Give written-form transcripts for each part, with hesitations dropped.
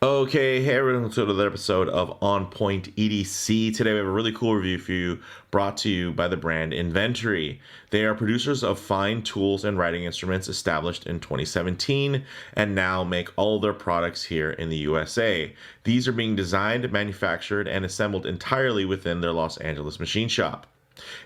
Okay, hey everyone, welcome to another episode of On Point EDC. Today we have a really cool review for you brought to you by the brand INVENTERY. They are producers of fine tools and writing instruments established in 2017 and now make all their products here in the USA. These are being designed, manufactured, and assembled entirely within their Los Angeles machine shop.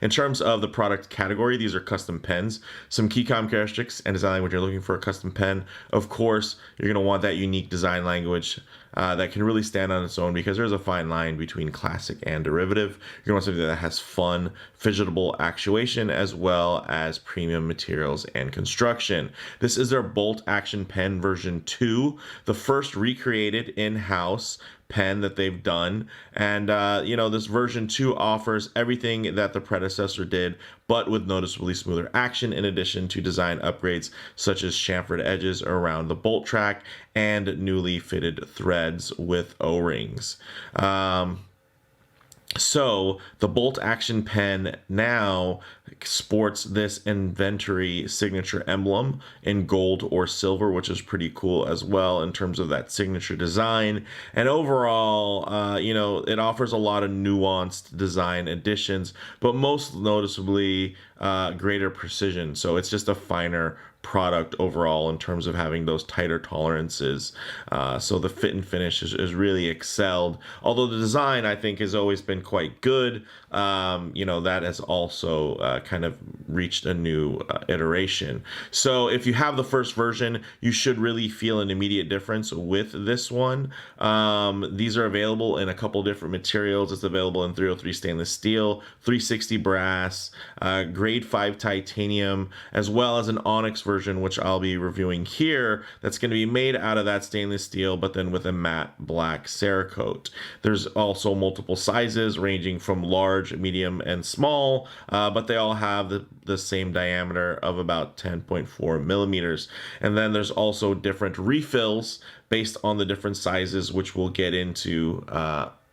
In terms of the product category, these are custom pens. Some key characteristics and design language you're looking for a custom pen. Of course, you're going to want that unique design language that can really stand on its own because there's a fine line between classic and derivative. You're going to want something that has fun, fidgetable actuation as well as premium materials and construction. This is their Bolt Action Pen version 2, the first recreated in-house pen that they've done. And this version 2 offers everything that the predecessor did, but with noticeably smoother action, in addition to design upgrades such as chamfered edges around the bolt track and newly fitted threads with O-rings. So the Bolt Action Pen now sports this INVENTERY signature emblem in gold or silver, which is pretty cool as well in terms of that signature design. And overall, it offers a lot of nuanced design additions, but most noticeably greater precision. So it's just a finer product overall in terms of having those tighter tolerances. So the fit and finish is really excelled. Although the design, I think, has always been quite good. That has also kind of reached a new iteration. So if you have the first version, you should really feel an immediate difference with this one. These are available in a couple different materials. It's available in 303 stainless steel, 360 brass, grade 5 titanium, as well as an onyx version, which I'll be reviewing here, that's going to be made out of that stainless steel, but then with a matte black Cerakote. There's also multiple sizes ranging from large, medium, and small, but they all have the same diameter of about 10.4 millimeters. And then there's also different refills based on the different sizes, which we'll get into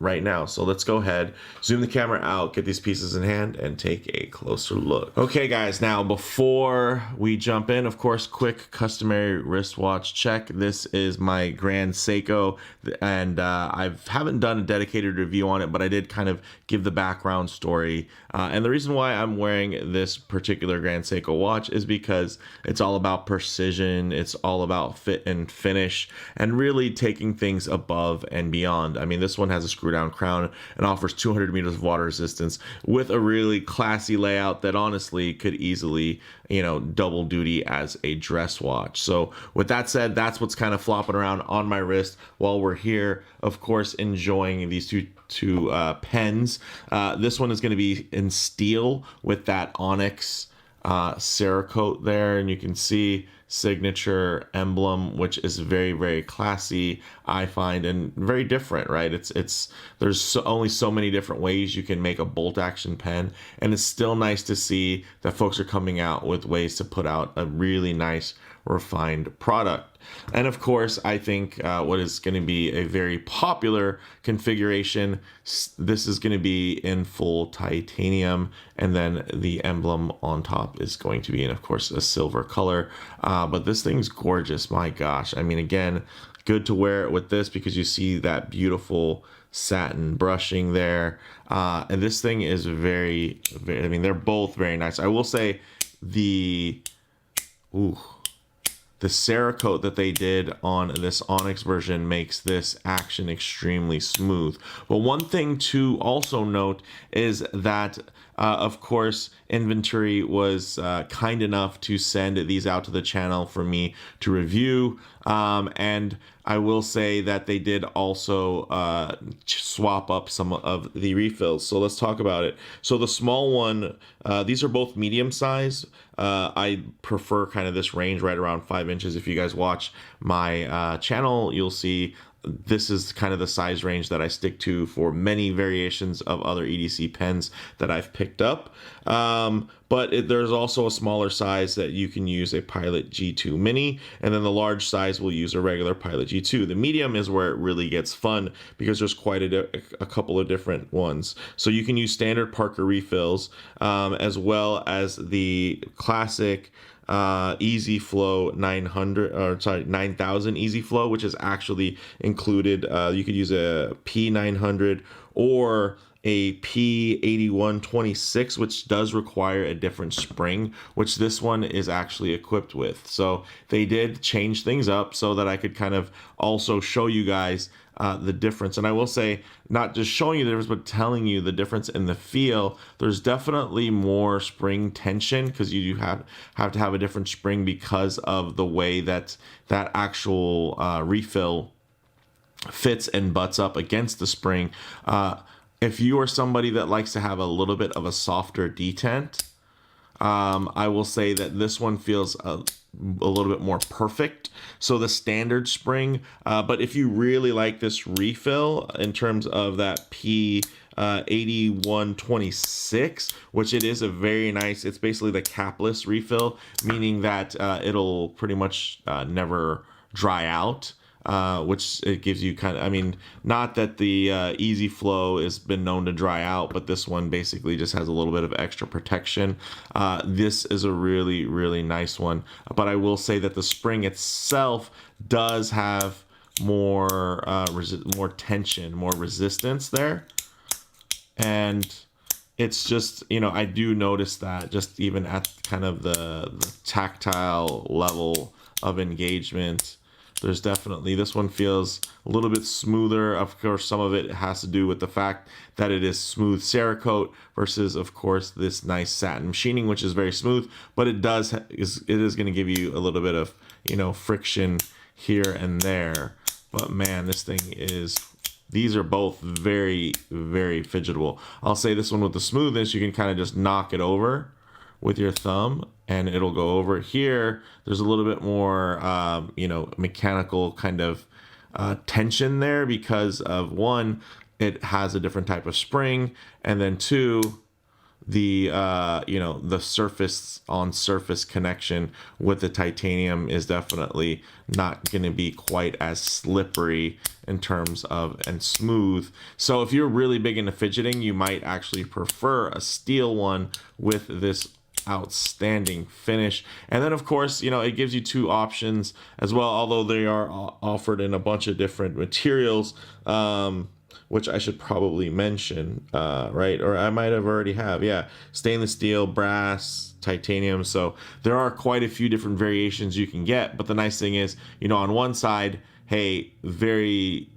right now. So let's go ahead, zoom the camera out, get these pieces in hand, and take a closer look. Okay, guys, now before we jump in, of course, quick customary wristwatch check. This is my Grand Seiko, and I haven't done a dedicated review on it, but I did kind of give the background story. And the reason why I'm wearing this particular Grand Seiko watch is because it's all about precision, it's all about fit and finish, and really taking things above and beyond. I mean, this one has a screw down crown and offers 200 meters of water resistance with a really classy layout that honestly could easily, double duty as a dress watch. So with that said, that's what's kind of flopping around on my wrist while we're here, of course, enjoying these two pens. This one is going to be in steel with that onyx Cerakote there, and you can see signature emblem, which is very, very classy, I find, and very different, right? There's only so many different ways you can make a bolt action pen, and it's still nice to see that folks are coming out with ways to put out a really nice refined product. And of course, I think what is going to be a very popular configuration, this is going to be in full titanium, and then the emblem on top is going to be in, of course, a silver color. But this thing's gorgeous, my gosh. I mean, again, good to wear it with this because you see that beautiful satin brushing there. And this thing is very, I mean, they're both very nice. I will say the Cerakote that they did on this Onyx version makes this action extremely smooth. But one thing to also note is that, of course, INVENTERY was kind enough to send these out to the channel for me to review. And I will say that they did also swap up some of the refills. So let's talk about it. So the small one, these are both medium size. I prefer kind of this range right around 5 inches. If you guys watch my channel, you'll see this is kind of the size range that I stick to for many variations of other EDC pens that I've picked up. But there's also a smaller size that you can use a Pilot G2 Mini, and then the large size will use a regular Pilot G2. The medium is where it really gets fun because there's quite a couple of different ones. So you can use standard Parker refills as well as the classic Easy Flow 900, or sorry, 9000 Easy Flow, which is actually included. You could use a P900 or a P8126, which does require a different spring, which this one is actually equipped with. So they did change things up so that I could kind of also show you guys the difference. And I will say, not just showing you the difference, but telling you the difference in the feel. There's definitely more spring tension because you do have to have a different spring because of the way that that actual refill fits and butts up against the spring. If you are somebody that likes to have a little bit of a softer detent, I will say that this one feels a little bit more perfect. So the standard spring, but if you really like this refill in terms of that P8126, which it is a very nice, it's basically the capless refill, meaning that it'll pretty much never dry out. Which it gives you kind of, I mean, not that the Easy Flow has been known to dry out, but this one basically just has a little bit of extra protection. This is a really, really nice one, but I will say that the spring itself does have more more tension, more resistance there, and it's just, you know, I do notice that just even at kind of the tactile level of engagement. There's definitely, this one feels a little bit smoother. Of course, some of it has to do with the fact that it is smooth Cerakote versus, of course, this nice satin machining, which is very smooth, but it is going to give you a little bit of, you know, friction here and there. But man, this thing is, these are both very, very fidgetable. I'll say this one with the smoothness, you can kind of just knock it over with your thumb and it'll go over. Here there's a little bit more you know, mechanical kind of tension there because of, one, it has a different type of spring, and then two, the you know, the surface on surface connection with the titanium is definitely not going to be quite as slippery in terms of, and smooth. So if you're really big into fidgeting, you might actually prefer a steel one with this outstanding finish. And then of course, you know, it gives you two options as well, although they are offered in a bunch of different materials, which I should probably mention, right? Or I might have already have, yeah, stainless steel, brass, titanium. So there are quite a few different variations you can get. But the nice thing is, you know, on one side, hey, very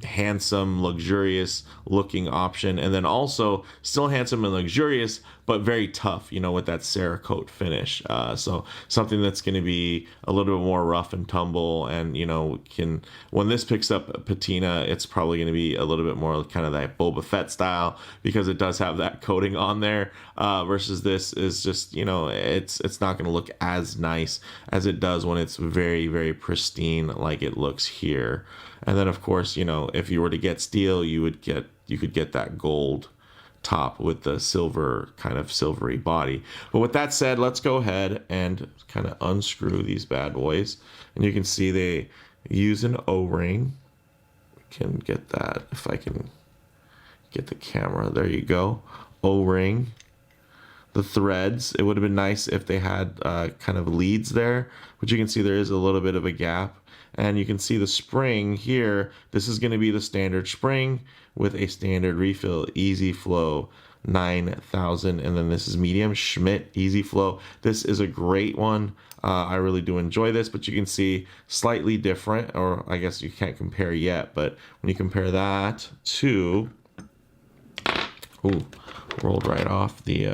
handsome, luxurious looking option, and then also still handsome and luxurious, but very tough, you know, with that Cerakote finish. So something that's going to be a little bit more rough and tumble, and, you know, can, when this picks up patina, it's probably going to be a little bit more kind of that Boba Fett style because it does have that coating on there. Versus this is just, you know, it's not going to look as nice as it does when it's very, very pristine like it looks here. And then of course, you know, if you were to get steel, you could get that gold top with the silver, kind of silvery body. But with that said, let's go ahead and kind of unscrew these bad boys. And you can see they use an O-ring. We can get that if I can get the camera. There you go. O-ring. The threads, it would have been nice if they had kind of leads there, but you can see there is a little bit of a gap. And you can see the spring here. This is going to be the standard spring with a standard refill, Easy Flow 9000. And then this is medium Schmidt Easy Flow. This is a great one. I really do enjoy this, but you can see slightly different, or I guess you can't compare yet, but when you compare that to, ooh, rolled right off the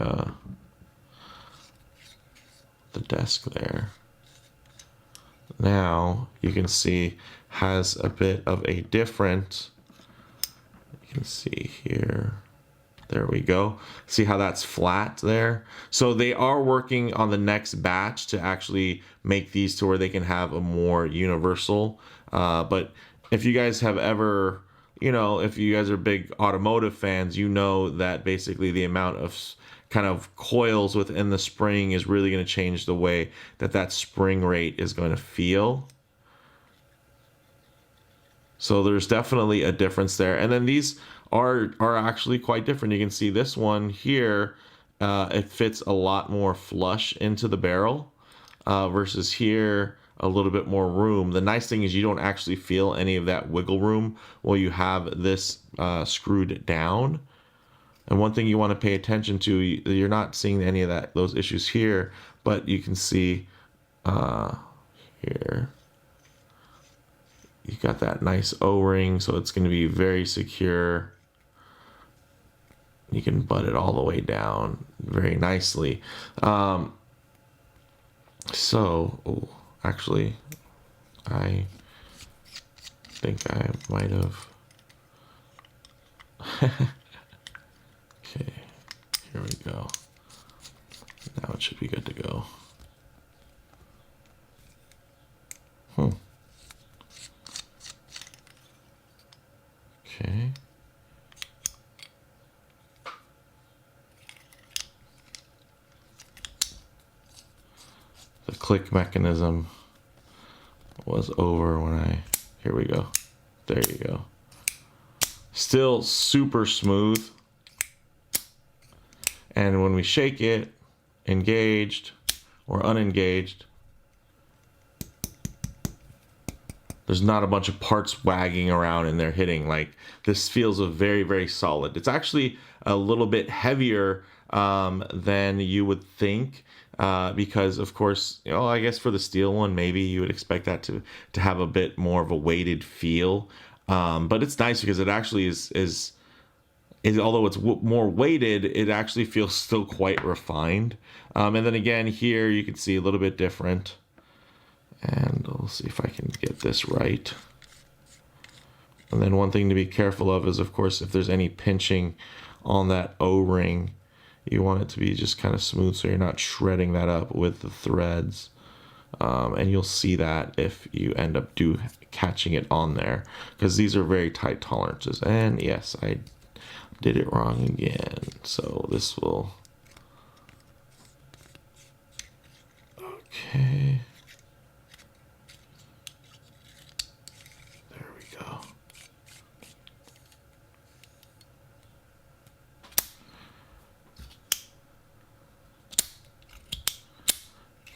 desk there. Now you can see has a bit of a different, you can see here, there we go. See how that's flat there? So they are working on the next batch to actually make these to where they can have a more universal, but if you guys have ever, you know, if you guys are big automotive fans, you know that basically the amount of kind of coils within the spring is really going to change the way that that spring rate is going to feel. So there's definitely a difference there. And then these are actually quite different. You can see this one here, it fits a lot more flush into the barrel. versus here a little bit more room. The nice thing is you don't actually feel any of that wiggle room while you have this screwed down. And one thing you want to pay attention to, you're not seeing any of those issues here, but you can see here, you got that nice O-ring, so it's going to be very secure. You can butt it all the way down very nicely. Actually, I think I might have. Okay, here we go. Now it should be good to go. Okay. The click mechanism was over when here we go. There you go. Still super smooth. And when we shake it, engaged or unengaged, there's not a bunch of parts wagging around and they're hitting. Like, this feels very, very solid. It's actually a little bit heavier than you would think, because of course, I guess for the steel one, maybe you would expect that to have a bit more of a weighted feel. But it's nice because it actually is although it's more weighted, it actually feels still quite refined. And then again, here you can see a little bit different. And we'll see if I can get this right. And then one thing to be careful of is, of course, if there's any pinching on that O-ring, you want it to be just kind of smooth so you're not shredding that up with the threads. And you'll see that if you end up catching it on there, because these are very tight tolerances. And yes, I did it wrong again. So this will... Okay.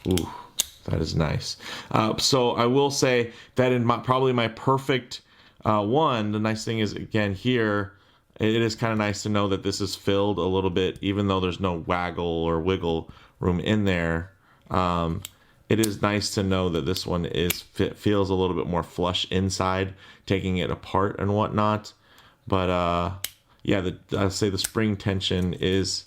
Ooh, that is nice. So I will say that in probably my perfect one, the nice thing is, again, here, it is kind of nice to know that this is filled a little bit, even though there's no waggle or wiggle room in there. It is nice to know that this one feels a little bit more flush inside, taking it apart and whatnot. But yeah, I'd say the spring tension is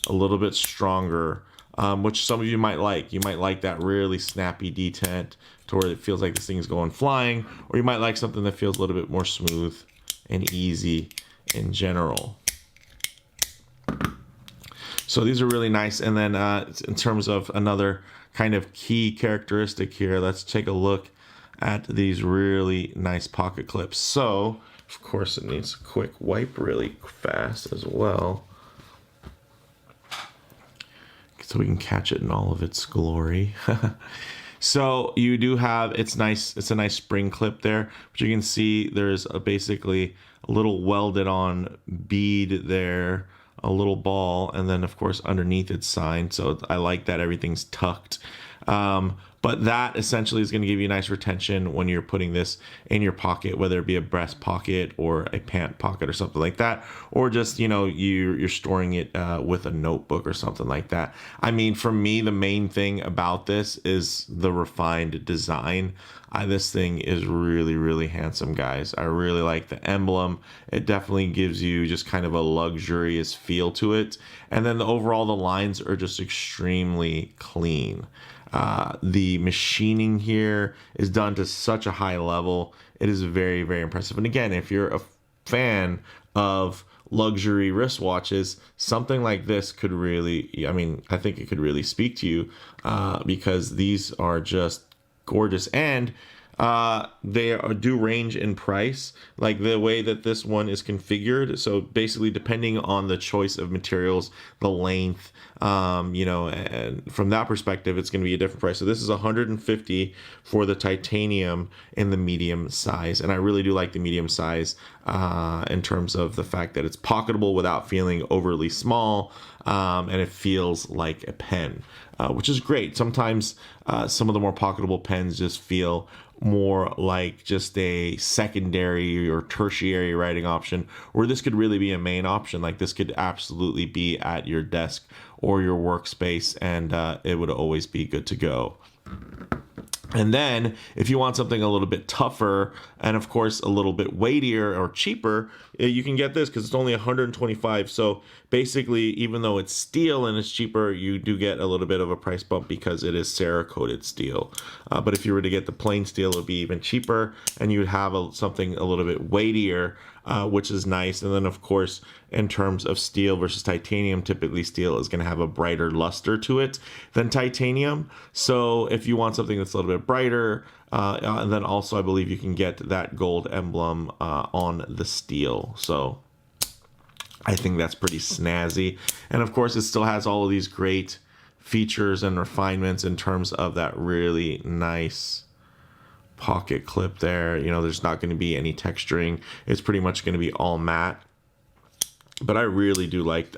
a little bit stronger. Which some of you might like. You might like that really snappy detent to where it feels like this thing is going flying, or you might like something that feels a little bit more smooth and easy in general. So these are really nice. And then in terms of another kind of key characteristic here, let's take a look at these really nice pocket clips. So, of course, it needs a quick wipe really fast as well, so we can catch it in all of its glory. So you do have, it's nice, it's a nice spring clip there, but you can see there's basically a little welded on bead there, a little ball, and then of course underneath it's signed. So I like that everything's tucked. But that essentially is going to give you nice retention when you're putting this in your pocket, whether it be a breast pocket or a pant pocket or something like that, or just, you're storing it with a notebook or something like that. I mean, for me, the main thing about this is the refined design. This thing is really, really handsome, guys. I really like the emblem. It definitely gives you just kind of a luxurious feel to it. And then the lines are just extremely clean. The machining here is done to such a high level. It is very, very impressive. And again, if you're a fan of luxury wristwatches, something like this could really, I think it could really speak to you, because these are just gorgeous. And Do range in price, like the way that this one is configured. So basically, depending on the choice of materials, the length, and from that perspective, it's going to be a different price. So this is 150 for the titanium in the medium size, and I really do like the medium size in terms of the fact that it's pocketable without feeling overly small, and it feels like a pen, which is great. Sometimes some of the more pocketable pens just feel more like just a secondary or tertiary writing option, where this could really be a main option. Like this could absolutely be at your desk or your workspace, and it would always be good to go. And then if you want something a little bit tougher and of course a little bit weightier or cheaper, you can get this because it's only 125. So basically, even though it's steel and it's cheaper, you do get a little bit of a price bump because it is Cerakoted steel. But if you were to get the plain steel, it would be even cheaper, and you would have something a little bit weightier, which is nice. And then of course, in terms of steel versus titanium, typically steel is going to have a brighter luster to it than titanium. So if you want something that's a little bit brighter, and then also I believe you can get that gold emblem on the steel. So I think that's pretty snazzy. And of course, it still has all of these great features and refinements in terms of that really nice pocket clip there. There's not going to be any texturing. It's pretty much going to be all matte. But I really do like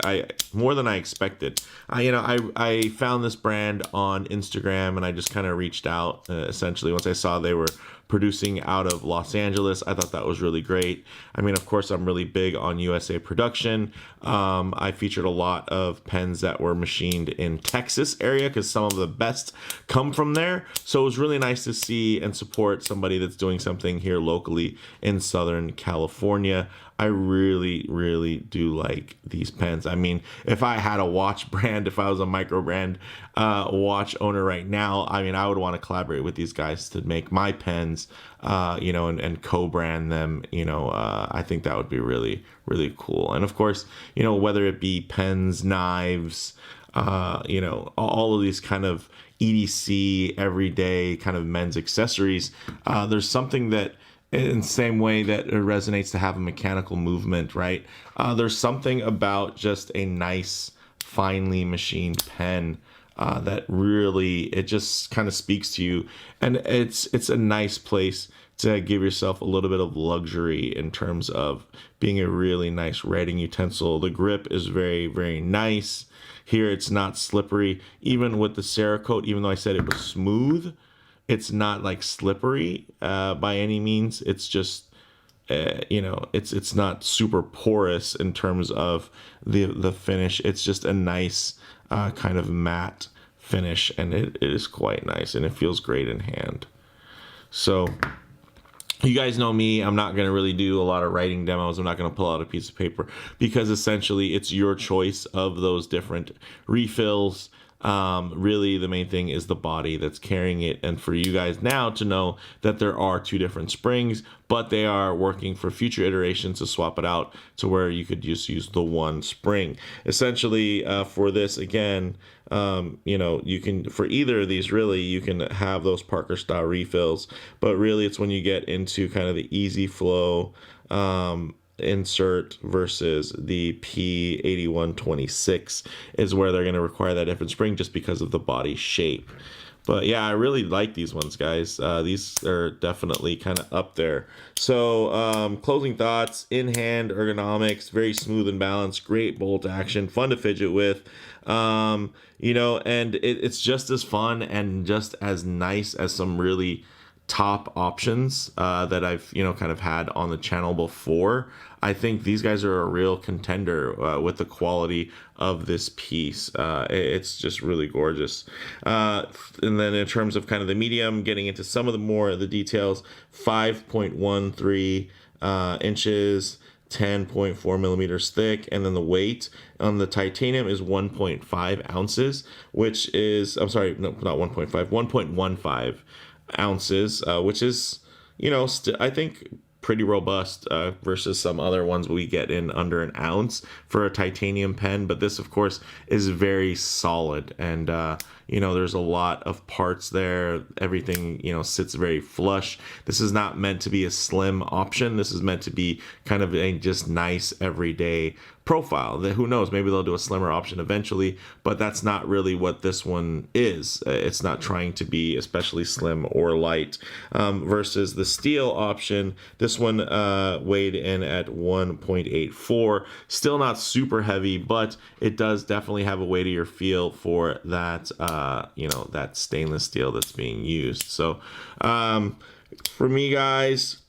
more than I expected. I found this brand on Instagram, and I just kind of reached out essentially once I saw they were producing out of Los Angeles. I thought that was really great. I mean, of course, I'm really big on USA production. I featured a lot of pens that were machined in Texas area because some of the best come from there. So it was really nice to see and support somebody that's doing something here locally in Southern California. I really, really do like these pens. I mean, if I had a watch brand, if I was a micro brand watch owner right now, I mean, I would want to collaborate with these guys to make my pens, and co-brand them. I think that would be really, really cool. And of course, whether it be pens, knives, all of these kind of EDC, everyday kind of men's accessories, there's something that, in the same way that it resonates to have a mechanical movement, right? There's something about just a nice, finely machined pen that really, it just kind of speaks to you. And it's a nice place to give yourself a little bit of luxury in terms of being a really nice writing utensil. The grip is very, very nice. Here, it's not slippery. Even with the Cerakote, even though I said it was smooth, it's not like slippery by any means. It's just, it's not super porous in terms of the finish. It's just a nice kind of matte finish, and it is quite nice, and it feels great in hand. So you guys know me, I'm not going to really do a lot of writing demos. I'm not going to pull out a piece of paper because essentially it's your choice of those different refills. Really, the main thing is the body that's carrying it, and for you guys now to know that there are two different springs, but they are working for future iterations to swap it out to where you could just use the one spring. Essentially, for this, again, you can, for either of these, really, you can have those Parker style refills, but really it's when you get into kind of the easy flow insert versus the P8126 is where they're going to require that different spring just because of the body shape. But yeah, I really like these ones, guys. These are definitely kind of up there. So closing thoughts: in hand ergonomics, very smooth and balanced, great bolt action, fun to fidget with, and it's just as fun and just as nice as some really top options that I've kind of had on the channel before. I think these guys are a real contender with the quality of this piece. It's just really gorgeous. And then in terms of kind of the medium, getting into some of the more of the details, 5.13 inches, 10.4 millimeters thick, and then the weight on the titanium is 1.5 ounces, which is, I'm sorry, no, not 1.5, 1.15 ounces, which is, I think pretty robust versus some other ones we get in under an ounce for a titanium pen. But this, of course, is very solid, and You know, there's a lot of parts there. Everything, you know, sits very flush. This is not meant to be a slim option. This is meant to be kind of a just nice everyday profile. That, who knows, maybe they'll do a slimmer option eventually, but that's not really what this one is. It's not trying to be especially slim or light. Versus the steel option, this one weighed in at 1.84. Still not super heavy, but it does definitely have a weightier feel for that, you know, that stainless steel that's being used. So for me, guys,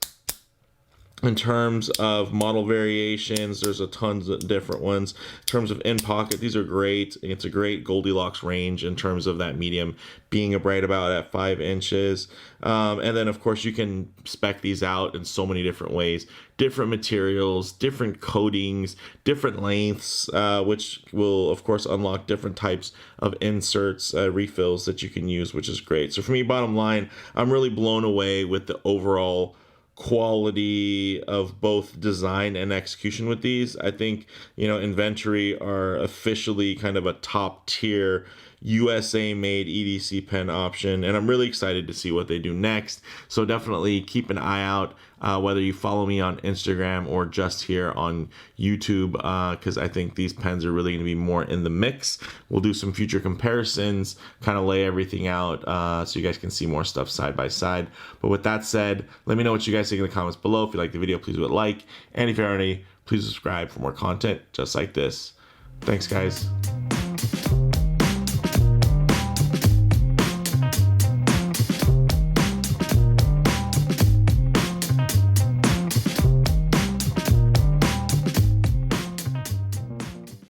in terms of model variations, there's a tons of different ones. In terms of in pocket, these are great. It's a great Goldilocks range in terms of that medium being right about at 5 inches. And then of course you can spec these out in so many different ways, different materials, different coatings, different lengths, which will of course unlock different types of inserts, refills that you can use, which is great. So for me, bottom line, I'm really blown away with the overall quality of both design and execution with these. I think, you know, Inventory are officially kind of a top tier USA made EDC pen option, and I'm really excited to see what they do next. So definitely keep an eye out, whether you follow me on Instagram or just here on YouTube, because I think these pens are really going to be more in the mix. We'll do some future comparisons, kind of lay everything out, so you guys can see more stuff side by side. But with that said, let me know what you guys think in the comments below. If you like the video, please do a like, and if you're already, please subscribe for more content just like this. Thanks, guys.